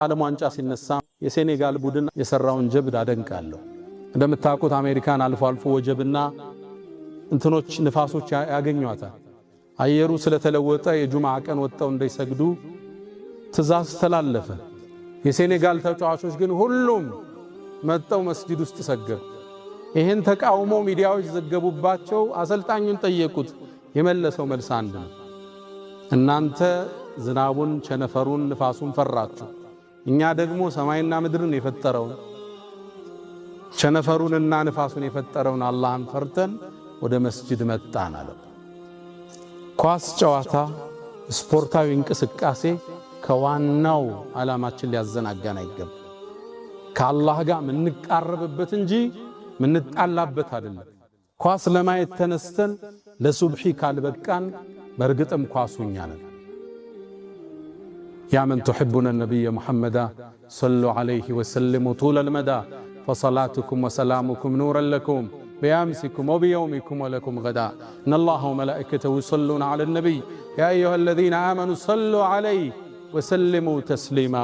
ዓለም ዋንጫ ሲነሳ የሴኔጋል ቡድን የሰራውን ጀብድ አደንቃለሁ። እንደምታውቁት አሜሪካን አልፎ አልፎ ወጀብና እንትኖች ንፋሶች ያገኟታል። አየሩ ስለተለወጠ የጁምዓ ቀን ወጣው እንዳይሰግዱ ትእዛዝ ተላለፈ። የሴኔጋል ተጫዋቾች ግን ሁሉም መጣው መስጂድ ውስጥ ሰገዱ። ይሄን ተቃውሞ ሚዲያዎች ዘገቡባቸው። አሰልጣኙን ጠየቁት። የመለሰው መልስ አንድ ነው። እናንተ ዝናቡን፣ ቸነፈሩን፣ ንፋሱን ፈራችሁ፣ እኛ ደግሞ ሰማይና ምድርን የፈጠረውን ቸነፈሩንና ንፋሱን የፈጠረውን አላህን ፈርተን ወደ መስጂድ መጣን አለ። ኳስ ጨዋታ፣ ስፖርታዊ እንቅስቃሴ ከዋናው ዓላማችን ሊያዘናጋን አይገባም። ከአላህ ጋር ምንቃረብበት እንጂ ምንጣላበት አይደለም። ኳስ ለማየት ተነስተን ለሱብሒ ካልበቃን በርግጥም ኳሱኛ ነን። يا من تحبون النبي محمد صلوا عليه وسلموا طول المدى فصلاتكم وسلامكم نورا لكم بأمسكم وبيومكم ولكم غدا إن الله وملائكته يصلون على النبي يا أيها الذين آمنوا صلوا عليه وسلموا تسليما.